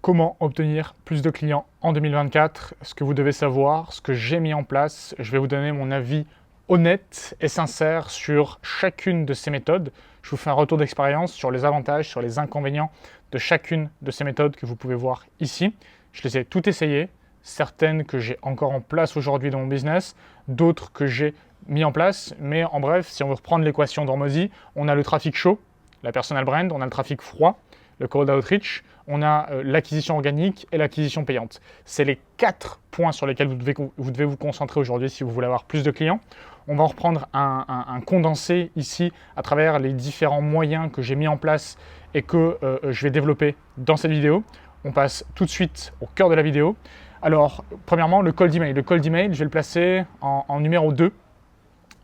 Comment obtenir plus de clients en 2024, ce que vous devez savoir, ce que j'ai mis en place. Je vais vous donner mon avis honnête et sincère sur chacune de ces méthodes. Je vous fais un retour d'expérience sur les avantages, sur les inconvénients de chacune de ces méthodes que vous pouvez voir ici. Je les ai toutes essayées, certaines que j'ai encore en place aujourd'hui dans mon business, d'autres que j'ai mis en place. Mais en bref, si on veut reprendre l'équation d'Hormozy, on a le trafic chaud, la personal brand, on a le trafic froid, le cold outreach, on a l'acquisition organique et l'acquisition payante. C'est les 4 points sur lesquels vous devez vous concentrer aujourd'hui si vous voulez avoir plus de clients. On va reprendre un condensé ici à travers les différents moyens que j'ai mis en place et que je vais développer dans cette vidéo. On passe tout de suite au cœur de la vidéo. Alors, premièrement, le cold email. Le cold email, je vais le placer en numéro 2.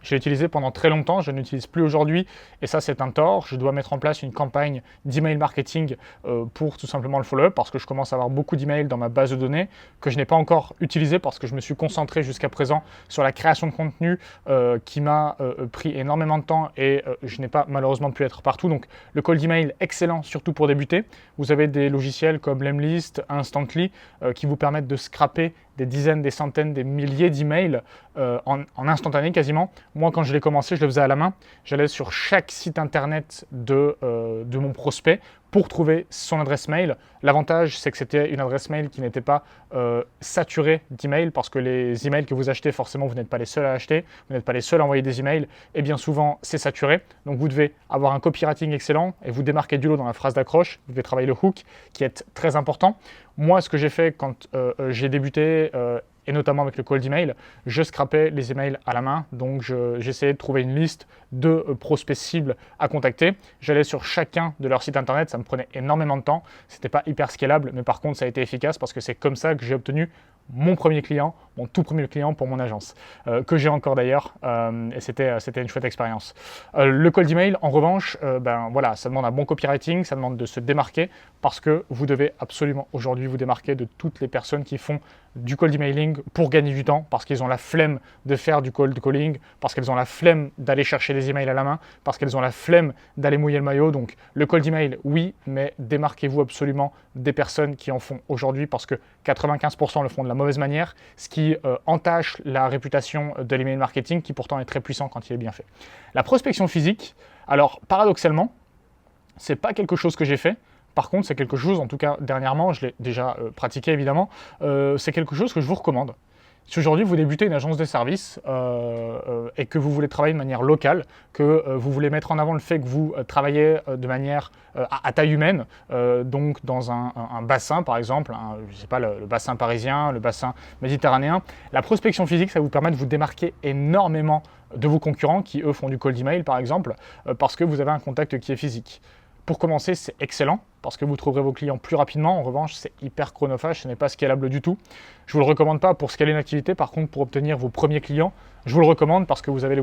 Je l'ai utilisé pendant très longtemps, je ne l'utilise plus aujourd'hui et ça c'est un tort. Je dois mettre en place une campagne d'email marketing pour tout simplement le follow-up parce que je commence à avoir beaucoup d'emails dans ma base de données que je n'ai pas encore utilisé parce que je me suis concentré jusqu'à présent sur la création de contenu qui m'a pris énormément de temps et je n'ai pas malheureusement pu être partout. Donc le cold email excellent surtout pour débuter. Vous avez des logiciels comme Lemlist, Instantly qui vous permettent de scraper des dizaines, des centaines, des milliers d'emails en instantané quasiment. Moi, quand je l'ai commencé, je le faisais à la main. J'allais sur chaque site internet de mon prospect pour trouver son adresse mail. L'avantage, c'est que c'était une adresse mail qui n'était pas saturée d'emails parce que les emails que vous achetez, forcément, vous n'êtes pas les seuls à acheter, vous n'êtes pas les seuls à envoyer des emails et bien souvent, c'est saturé. Donc, vous devez avoir un copywriting excellent et vous démarquer du lot dans la phrase d'accroche. Vous devez travailler le hook qui est très important. Moi, ce que j'ai fait quand j'ai débuté et notamment avec le cold email, je scrapais les emails à la main. Donc, j'essayais de trouver une liste de prospects cibles à contacter. J'allais sur chacun de leurs sites internet. Ça me prenait énormément de temps. C'était pas hyper scalable, mais par contre, ça a été efficace parce que c'est comme ça que j'ai obtenu mon premier client, mon tout premier client pour mon agence, que j'ai encore d'ailleurs, et c'était une chouette expérience. Le cold email, en revanche, voilà, ça demande un bon copywriting, ça demande de se démarquer parce que vous devez absolument aujourd'hui vous démarquer de toutes les personnes qui font du cold emailing pour gagner du temps, parce qu'ils ont la flemme de faire du cold calling, parce qu'elles ont la flemme d'aller chercher les emails à la main, parce qu'elles ont la flemme d'aller mouiller le maillot. Donc le cold email, oui, mais démarquez-vous absolument des personnes qui en font aujourd'hui parce que 95% le font de la mauvaise manière, ce qui entache la réputation de l'email marketing qui pourtant est très puissant quand il est bien fait. La prospection physique, alors paradoxalement, c'est pas quelque chose que j'ai fait. Par contre, c'est quelque chose, en tout cas dernièrement, je l'ai déjà pratiqué évidemment, c'est quelque chose que je vous recommande. Si aujourd'hui vous débutez une agence de service et que vous voulez travailler de manière locale, que vous voulez mettre en avant le fait que vous travaillez de manière à taille humaine, donc dans un bassin par exemple, je ne sais pas, le bassin parisien, le bassin méditerranéen, la prospection physique, ça vous permet de vous démarquer énormément de vos concurrents qui eux font du cold email par exemple, parce que vous avez un contact qui est physique. Pour commencer, c'est excellent parce que vous trouverez vos clients plus rapidement. En revanche, c'est hyper chronophage, ce n'est pas scalable du tout. Je ne vous le recommande pas pour scaler une activité. Par contre, pour obtenir vos premiers clients, je vous le recommande parce que vous allez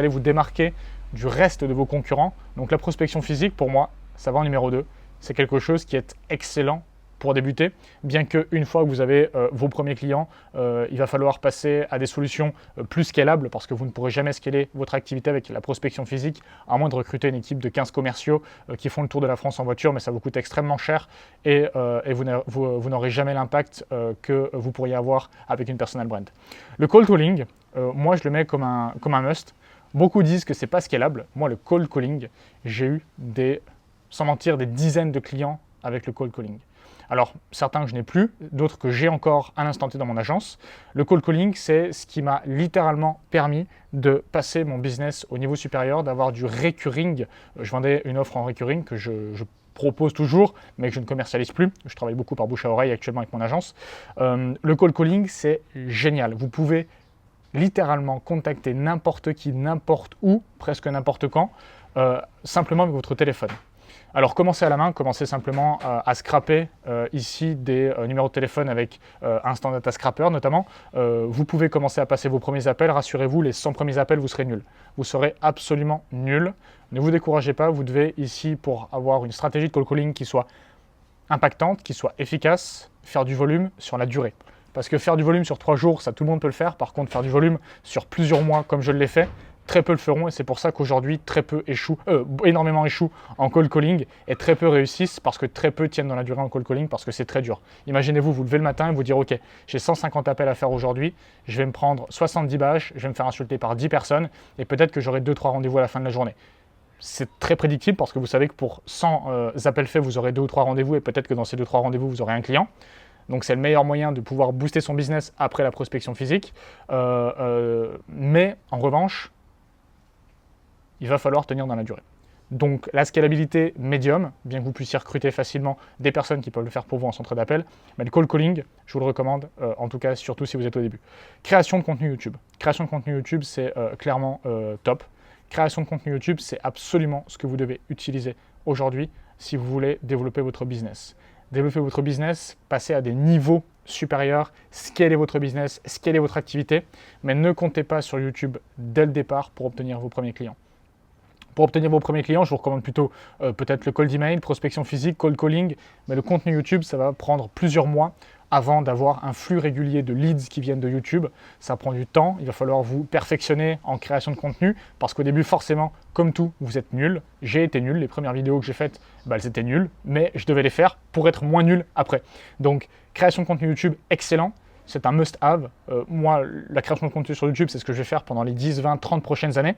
vous démarquer du reste de vos concurrents. Donc la prospection physique, pour moi, ça va en numéro 2. C'est quelque chose qui est excellent pour débuter, bien qu'une fois que vous avez vos premiers clients, il va falloir passer à des solutions plus scalables parce que vous ne pourrez jamais scaler votre activité avec la prospection physique, à moins de recruter une équipe de 15 commerciaux qui font le tour de la France en voiture, mais ça vous coûte extrêmement cher et vous n'aurez jamais l'impact que vous pourriez avoir avec une personal brand. Le cold calling, moi je le mets comme un must. Beaucoup disent que c'est pas scalable. Moi, le cold calling, j'ai eu sans mentir, des dizaines de clients avec le cold calling. Alors, certains que je n'ai plus, d'autres que j'ai encore à l'instant T dans mon agence. Le cold calling, c'est ce qui m'a littéralement permis de passer mon business au niveau supérieur, d'avoir du recurring. Je vendais une offre en recurring que je propose toujours, mais que je ne commercialise plus. Je travaille beaucoup par bouche à oreille actuellement avec mon agence. Le cold calling, c'est génial. Vous pouvez littéralement contacter n'importe qui, n'importe où, presque n'importe quand, simplement avec votre téléphone. Alors commencez à la main, commencez simplement à scraper ici des numéros de téléphone avec Instant Data Scrapper notamment. Vous pouvez commencer à passer vos premiers appels, rassurez-vous, les 100 premiers appels, vous serez nul. Vous serez absolument nul. Ne vous découragez pas, vous devez ici, pour avoir une stratégie de cold calling qui soit impactante, qui soit efficace, faire du volume sur la durée. Parce que faire du volume sur 3 jours, ça tout le monde peut le faire. Par contre, faire du volume sur plusieurs mois, comme je l'ai fait, très peu le feront et c'est pour ça qu'aujourd'hui, énormément échouent en cold calling et très peu réussissent parce que très peu tiennent dans la durée en cold calling parce que c'est très dur. Imaginez-vous, vous levez le matin et vous dire ok, j'ai 150 appels à faire aujourd'hui, je vais me prendre 70 bâches, je vais me faire insulter par 10 personnes et peut-être que j'aurai 2-3 rendez-vous à la fin de la journée. C'est très prédictible parce que vous savez que pour 100 appels faits, vous aurez 2 ou 3 rendez-vous et peut-être que dans ces 2-3 rendez-vous, vous aurez un client. Donc c'est le meilleur moyen de pouvoir booster son business après la prospection physique. Mais en revanche, il va falloir tenir dans la durée. Donc la scalabilité médium, bien que vous puissiez recruter facilement des personnes qui peuvent le faire pour vous en centre d'appel, mais le cold calling, je vous le recommande, en tout cas surtout si vous êtes au début. Création de contenu YouTube. Création de contenu YouTube, c'est clairement top. Création de contenu YouTube, c'est absolument ce que vous devez utiliser aujourd'hui si vous voulez développer votre business. Développer votre business, passer à des niveaux supérieurs, scaler votre business, scaler votre activité, mais ne comptez pas sur YouTube dès le départ pour obtenir vos premiers clients. Pour obtenir vos premiers clients, je vous recommande plutôt peut-être le cold email, prospection physique, cold calling, mais le contenu YouTube, ça va prendre plusieurs mois avant d'avoir un flux régulier de leads qui viennent de YouTube. Ça prend du temps, il va falloir vous perfectionner en création de contenu, parce qu'au début, forcément, comme tout, vous êtes nul. J'ai été nul, les premières vidéos que j'ai faites, elles étaient nulles, mais je devais les faire pour être moins nul après. Donc, création de contenu YouTube, excellent. C'est un must-have. Moi, la création de contenu sur YouTube, c'est ce que je vais faire pendant les 10, 20, 30 prochaines années.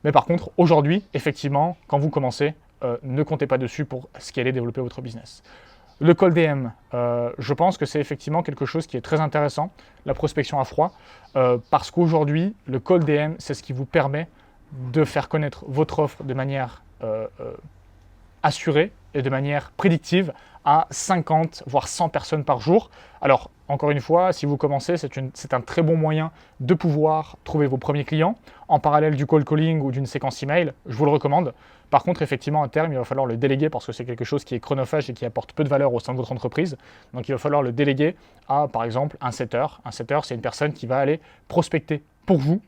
Mais par contre, aujourd'hui, effectivement, quand vous commencez, ne comptez pas dessus pour scaler, développer votre business. Le cold DM, je pense que c'est effectivement quelque chose qui est très intéressant, la prospection à froid, parce qu'aujourd'hui, le cold DM, c'est ce qui vous permet de faire connaître votre offre de manière assurée et de manière prédictive à 50 voire 100 personnes par jour. Alors, encore une fois, si vous commencez, c'est un très bon moyen de pouvoir trouver vos premiers clients en parallèle du cold calling ou d'une séquence email. Je vous le recommande. Par contre, effectivement, à terme, il va falloir le déléguer parce que c'est quelque chose qui est chronophage et qui apporte peu de valeur au sein de votre entreprise. Donc, il va falloir le déléguer à, par exemple, un setter. Un setter, c'est une personne qui va aller prospecter pour vous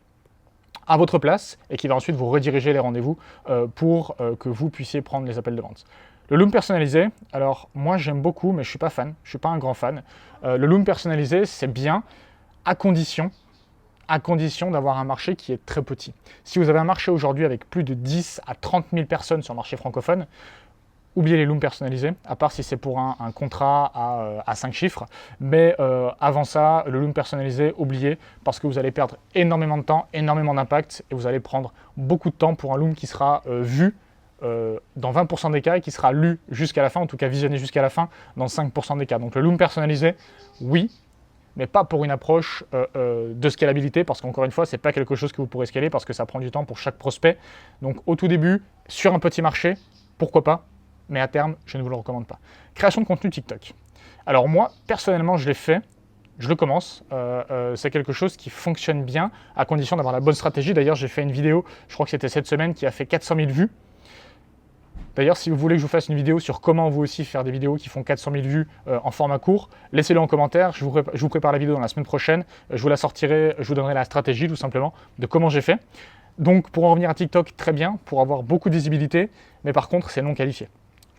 à votre place et qui va ensuite vous rediriger les rendez-vous pour que vous puissiez prendre les appels de vente. Le loom personnalisé, alors moi j'aime beaucoup, mais je ne suis pas fan, je ne suis pas un grand fan. Le loom personnalisé, c'est bien à condition d'avoir un marché qui est très petit. Si vous avez un marché aujourd'hui avec plus de 10 à 30 000 personnes sur le marché francophone, oubliez les looms personnalisés, à part si c'est pour un contrat à 5 chiffres. Mais avant ça, le loom personnalisé, oubliez, parce que vous allez perdre énormément de temps, énormément d'impact, et vous allez prendre beaucoup de temps pour un loom qui sera vu dans 20% des cas et qui sera lu jusqu'à la fin, en tout cas visionné jusqu'à la fin dans 5% des cas. Donc le loom personnalisé, oui, mais pas pour une approche de scalabilité, parce qu'encore une fois, ce n'est pas quelque chose que vous pourrez scaler parce que ça prend du temps pour chaque prospect. Donc au tout début, sur un petit marché, pourquoi pas, mais à terme, je ne vous le recommande pas. Création de contenu TikTok. Alors moi, personnellement, je l'ai fait, je le commence. C'est quelque chose qui fonctionne bien, à condition d'avoir la bonne stratégie. D'ailleurs, j'ai fait une vidéo, je crois que c'était cette semaine, qui a fait 400 000 vues. D'ailleurs, si vous voulez que je vous fasse une vidéo sur comment vous aussi faire des vidéos qui font 400 000 vues en format court, laissez-le en commentaire. Je vous prépare la vidéo dans la semaine prochaine. Je vous la sortirai, je vous donnerai la stratégie tout simplement de comment j'ai fait. Donc, pour en revenir à TikTok, très bien, pour avoir beaucoup de visibilité, mais par contre, c'est non qualifié.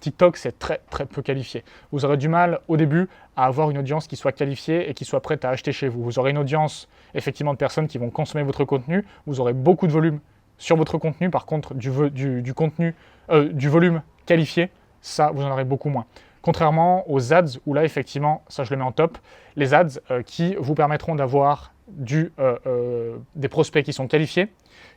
TikTok, c'est très très peu qualifié. Vous aurez du mal au début à avoir une audience qui soit qualifiée et qui soit prête à acheter chez vous. Vous aurez une audience effectivement de personnes qui vont consommer votre contenu. Vous aurez beaucoup de volume sur votre contenu. Par contre, du volume qualifié, ça, vous en aurez beaucoup moins. Contrairement aux ads, où là, effectivement, ça je le mets en top, les ads qui vous permettront d'avoir des prospects qui sont qualifiés,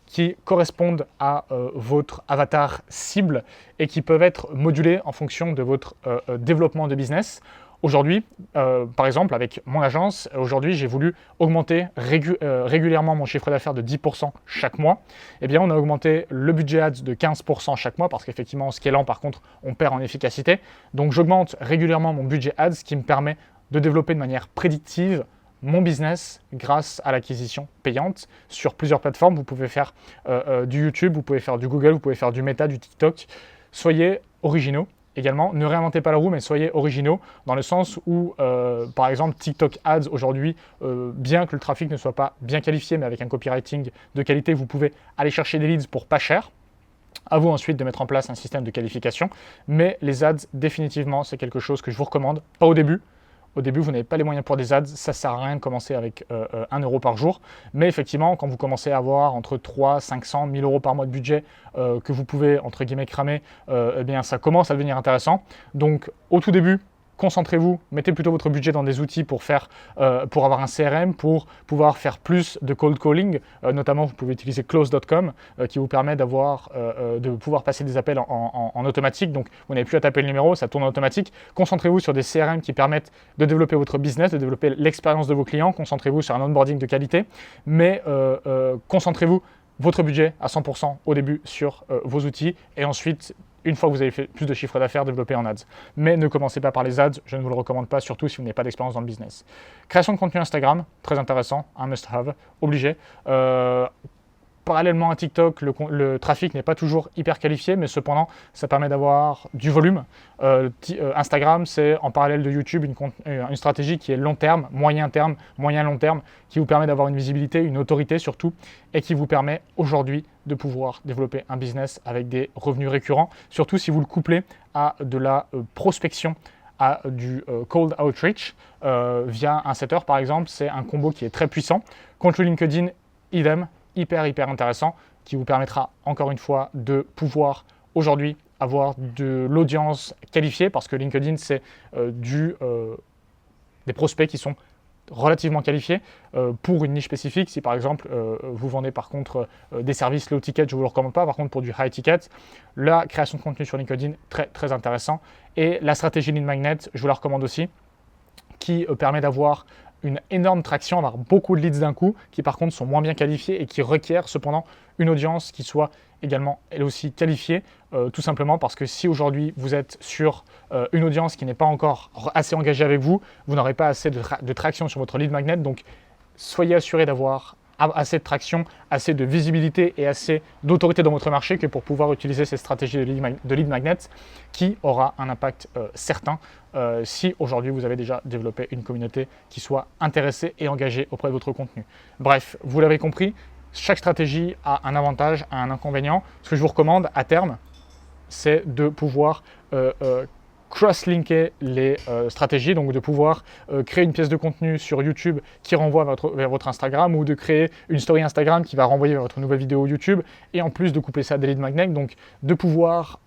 qui correspondent à votre avatar cible et qui peuvent être modulés en fonction de votre développement de business. Aujourd'hui, par exemple, avec mon agence, aujourd'hui, j'ai voulu augmenter régulièrement mon chiffre d'affaires de 10% chaque mois. Eh bien, on a augmenté le budget ads de 15% chaque mois parce qu'effectivement, en scalant, par contre, on perd en efficacité. Donc, j'augmente régulièrement mon budget ads, ce qui me permet de développer de manière prédictive mon business grâce à l'acquisition payante sur plusieurs plateformes. Vous pouvez faire du YouTube, vous pouvez faire du Google, vous pouvez faire du Meta, du TikTok. Soyez originaux. Également, ne réinventez pas la roue, mais soyez originaux dans le sens où, par exemple, TikTok Ads aujourd'hui, bien que le trafic ne soit pas bien qualifié, mais avec un copywriting de qualité, vous pouvez aller chercher des leads pour pas cher. À vous ensuite de mettre en place un système de qualification. Mais les ads, définitivement, c'est quelque chose que je vous recommande. Pas au début. Au début, vous n'avez pas les moyens pour des ads, ça ne sert à rien de commencer avec 1 euro par jour. Mais effectivement, quand vous commencez à avoir entre 3, 500, 1000 euros par mois de budget que vous pouvez, entre guillemets, cramer, eh bien, ça commence à devenir intéressant. Donc, au tout début, concentrez-vous, mettez plutôt votre budget dans des outils pour avoir un CRM, pour pouvoir faire plus de cold calling. Notamment, vous pouvez utiliser close.com qui vous permet de pouvoir passer des appels en automatique. Donc, vous n'avez plus à taper le numéro, ça tourne en automatique. Concentrez-vous sur des CRM qui permettent de développer votre business, de développer l'expérience de vos clients. Concentrez-vous sur un onboarding de qualité, mais concentrez-vous votre budget à 100% au début sur vos outils et ensuite, une fois que vous avez fait plus de chiffre d'affaires, développer en ads. Mais ne commencez pas par les ads, je ne vous le recommande pas, surtout si vous n'avez pas d'expérience dans le business. Création de contenu Instagram, très intéressant, un must-have, obligé. Parallèlement à TikTok, le trafic n'est pas toujours hyper qualifié, mais cependant, ça permet d'avoir du volume. Instagram, c'est en parallèle de YouTube une stratégie qui est long terme, moyen long terme, qui vous permet d'avoir une visibilité, une autorité surtout, et qui vous permet aujourd'hui de pouvoir développer un business avec des revenus récurrents, surtout si vous le couplez à de la prospection, à du cold outreach via un setter par exemple. C'est un combo qui est très puissant. Contre LinkedIn, idem, hyper intéressant, qui vous permettra encore une fois de pouvoir aujourd'hui avoir de l'audience qualifiée, parce que LinkedIn c'est des prospects qui sont relativement qualifiés pour une niche spécifique. Si par exemple vous vendez par contre des services low ticket, je ne vous le recommande pas. Par contre pour du high ticket, la création de contenu sur LinkedIn, très intéressant. Et la stratégie lead magnet, je vous la recommande aussi, qui permet d'avoir une énorme traction, avoir beaucoup de leads d'un coup, qui par contre sont moins bien qualifiés et qui requièrent cependant une audience qui soit également elle aussi qualifiée, tout simplement parce que si aujourd'hui vous êtes sur une audience qui n'est pas encore assez engagée avec vous, vous n'aurez pas assez de traction sur votre lead magnet. Donc soyez assuré d'avoir assez de traction, assez de visibilité et assez d'autorité dans votre marché que pour pouvoir utiliser cette stratégie de lead magnet qui aura un impact certain si aujourd'hui vous avez déjà développé une communauté qui soit intéressée et engagée auprès de votre contenu. Bref, vous l'avez compris, chaque stratégie a un avantage, a un inconvénient. Ce que je vous recommande à terme, c'est de pouvoir cross-linker les stratégies, donc de pouvoir créer une pièce de contenu sur YouTube qui renvoie vers votre Instagram, ou de créer une story Instagram qui va renvoyer vers votre nouvelle vidéo YouTube, et en plus de coupler ça à des lead magnets, donc de pouvoir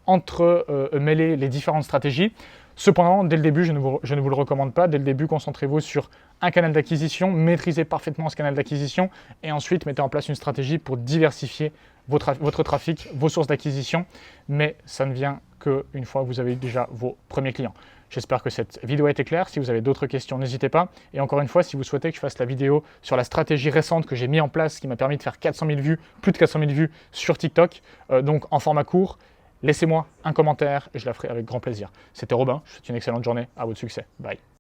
mêler les différentes stratégies. Cependant, dès le début, je ne vous le recommande pas. Dès le début, concentrez-vous sur un canal d'acquisition, maîtrisez parfaitement ce canal d'acquisition et ensuite mettez en place une stratégie pour diversifier votre trafic, vos sources d'acquisition. Mais ça ne vient qu'une fois que vous avez déjà vos premiers clients. J'espère que cette vidéo a été claire. Si vous avez d'autres questions, n'hésitez pas. Et encore une fois, si vous souhaitez que je fasse la vidéo sur la stratégie récente que j'ai mis en place, qui m'a permis de faire 400 000 vues, plus de 400 000 vues sur TikTok, donc en format court, laissez-moi un commentaire et je la ferai avec grand plaisir. C'était Robin, je vous souhaite une excellente journée, à votre succès. Bye.